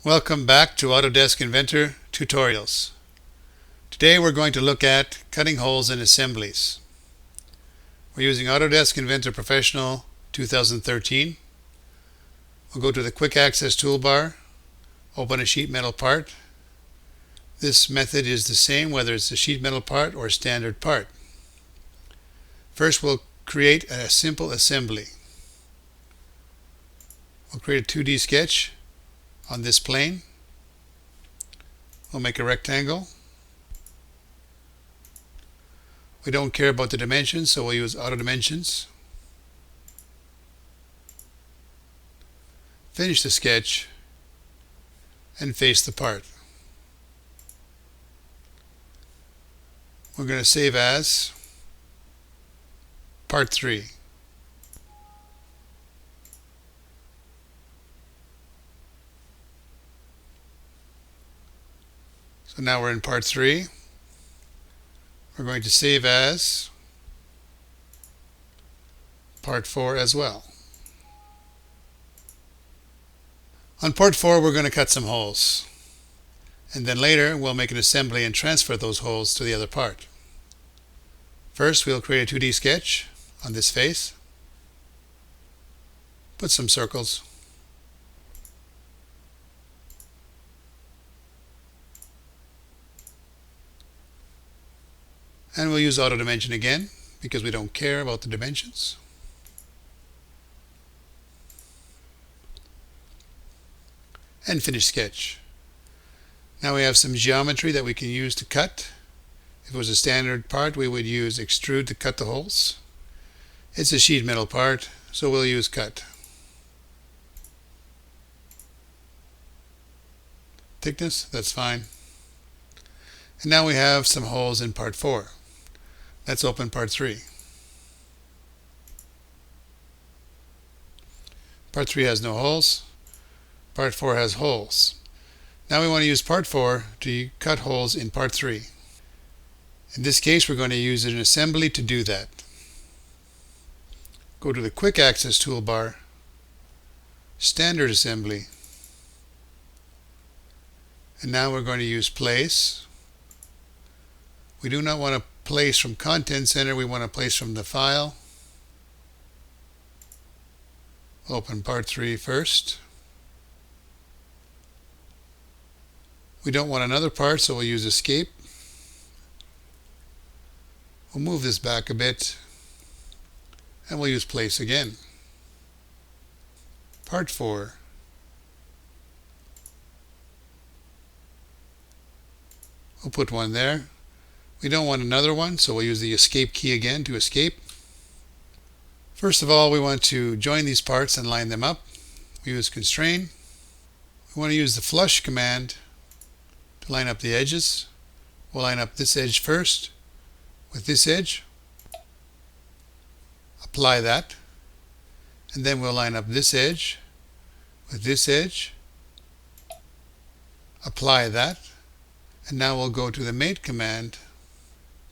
Welcome back to Autodesk Inventor Tutorials. Today we're going to look at cutting holes in assemblies. We're using Autodesk Inventor Professional 2013. We'll go to the Quick Access toolbar, open a sheet metal part. This method is the same whether it's a sheet metal part or a standard part. First we'll create a simple assembly. We'll create a 2D sketch on this plane. We'll make a rectangle. We don't care about the dimensions, so we'll use auto dimensions. Finish the sketch and face the part. We're going to save as part 3. So now we're in part 3. We're going to save as part 4 as well. On part 4 we're going to cut some holes. And then later we'll make an assembly and transfer those holes to the other part. First we'll create a 2D sketch on this face. Put some circles. And we'll use auto dimension again because we don't care about the dimensions. And finish sketch. Now we have some geometry that we can use to cut. If it was a standard part, we would use extrude to cut the holes. It's a sheet metal part, so we'll use cut. Thickness, that's fine. And now we have some holes in part 4. Let's open part 3. Part 3 has no holes. Part 4 has holes. Now we want to use part 4 to cut holes in part 3. In this case, we're going to use an assembly to do that. Go to the Quick Access toolbar, Standard Assembly, and now we're going to use Place. We do not want to place from Content Center, we want to place from the file. Open part 3 first. We don't want another part, so we'll use Escape. We'll move this back a bit, and we'll use Place again. Part 4. We'll put one there. We don't want another one, so we'll use the Escape key again to escape. First of all, we want to join these parts and line them up. We use Constrain. We want to use the Flush command to line up the edges. We'll line up this edge first with this edge. Apply that. And then we'll line up this edge with this edge. Apply that. And now we'll go to the Mate command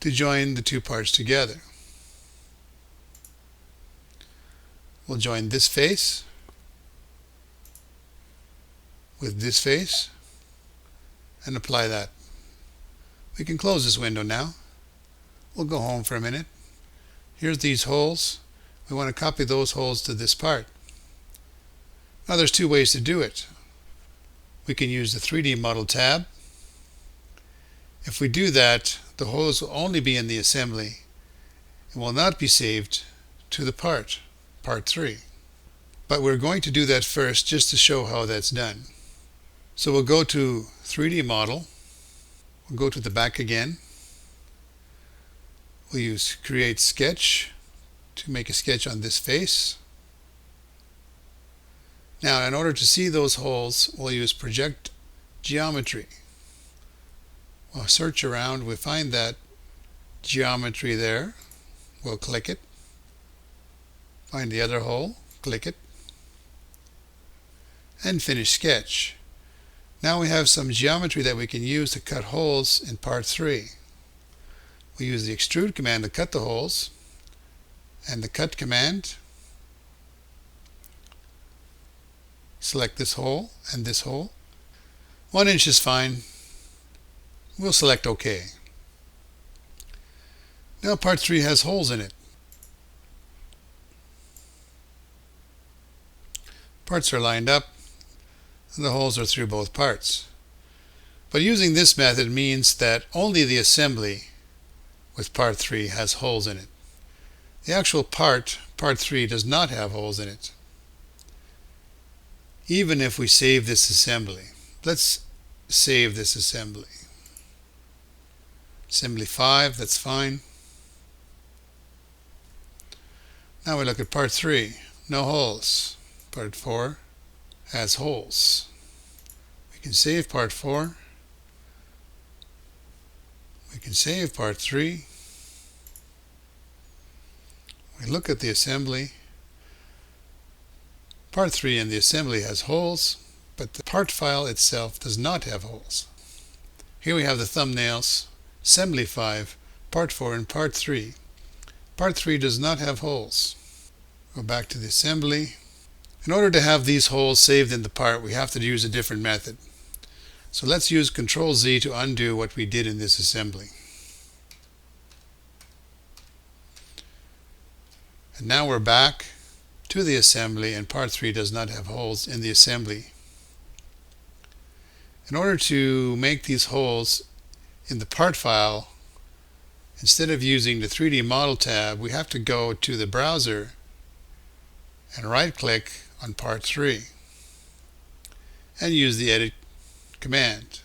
to join the two parts together. We'll join this face with this face and apply that. We can close this window now. We'll go home for a minute. Here's these holes. We want to copy those holes to this part. Now there's two ways to do it. We can use the 3D Model tab. If we do that, the holes will only be in the assembly and will not be saved to the part 3. But we're going to do that first just to show how that's done. So we'll go to 3D Model. We'll go to the back again. We'll use Create Sketch to make a sketch on this face. Now in order to see those holes, we'll use Project Geometry. We'll search around, we'll find that geometry there. We'll click it. Find the other hole, click it. And finish sketch. Now we have some geometry that we can use to cut holes in part 3. We use the Extrude command to cut the holes, and the Cut command. Select this hole and this hole. 1 inch is fine. We'll select OK. Now part 3 has holes in it. Parts are lined up and the holes are through both parts. But using this method means that only the assembly with part 3 has holes in it. The actual part 3, does not have holes in it, even if we save this assembly. Let's save this assembly. Assembly 5, that's fine. Now we look at part 3, no holes. Part 4 has holes. We can save part 4. We can save part 3. We look at the assembly. Part 3 in the assembly has holes, but the part file itself does not have holes. Here we have the thumbnails, Assembly 5, Part 4, and Part 3. Part 3 does not have holes. Go back to the assembly. In order to have these holes saved in the part, we have to use a different method. So let's use Ctrl-Z to undo what we did in this assembly. And now we're back to the assembly, and part 3 does not have holes in the assembly. In order to make these holes in the part file, instead of using the 3D Model tab, we have to go to the browser and right-click on part 3 and use the Edit command.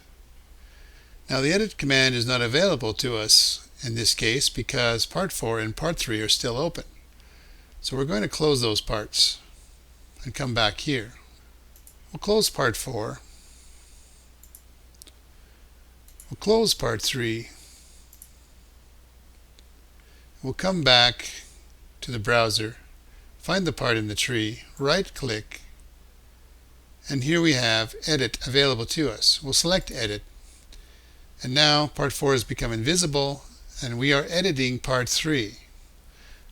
Now the Edit command is not available to us in this case because part 4 and part 3 are still open. So we're going to close those parts and come back here. We'll close part 4. We'll close part 3. We'll come back to the browser, find the part in the tree, right-click, and here we have Edit available to us. We'll select Edit, and now part 4 has become invisible, and we are editing part 3.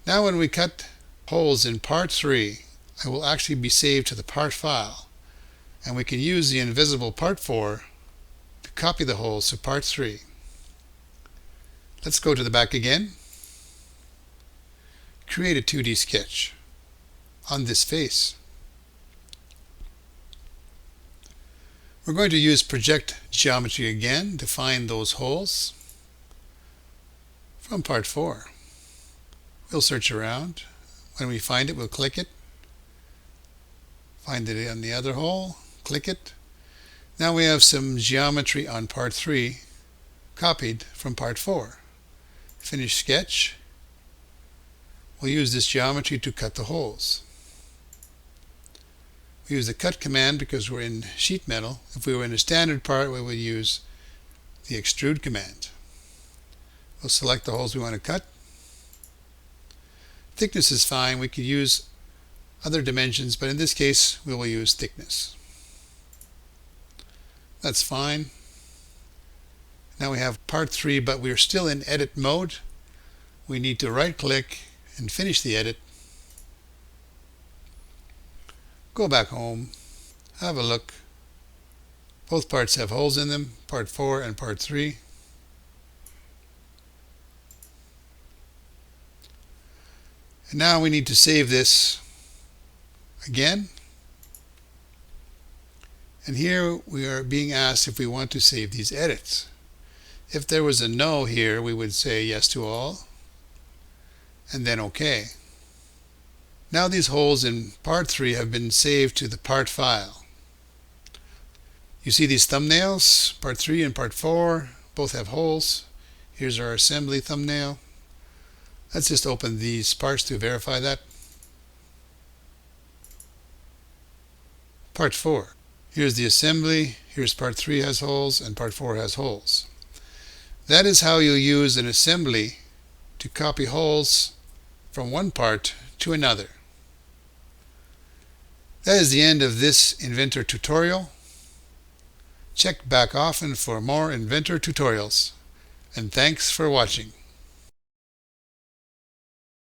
Now when we cut holes in part 3, it will actually be saved to the part file, and we can use the invisible part 4 to copy the holes to part 3. Let's go to the back again. Create a 2D sketch on this face. We're going to use Project Geometry again to find those holes from part 4. We'll search around. When we find it, we'll click it. Find it on the other hole, click it. Now we have some geometry on part 3 copied from part 4. Finish sketch. We'll use this geometry to cut the holes. We use the cut command because we're in sheet metal. If we were in a standard part, we would use the extrude command. We'll select the holes we want to cut. Thickness is fine. We could use other dimensions, but in this case we will use thickness. That's fine. Now we have part 3, but we're still in edit mode. We need to right click and finish the edit. Go back home, have a look. Both parts have holes in them, part 4 and part 3. And now we need to save this again. And here we are being asked if we want to save these edits. If there was a no here, we would say yes to all, and then OK. Now these holes in part 3 have been saved to the part file. You see these thumbnails, part 3 and part 4, both have holes. Here's our assembly thumbnail. Let's just open these parts to verify that. Part 4. Here's the assembly. Here's part 3 has holes and part 4 has holes. That is how you'll use an assembly to copy holes from one part to another. That is the end of this Inventor tutorial. Check back often for more Inventor tutorials. And thanks for watching.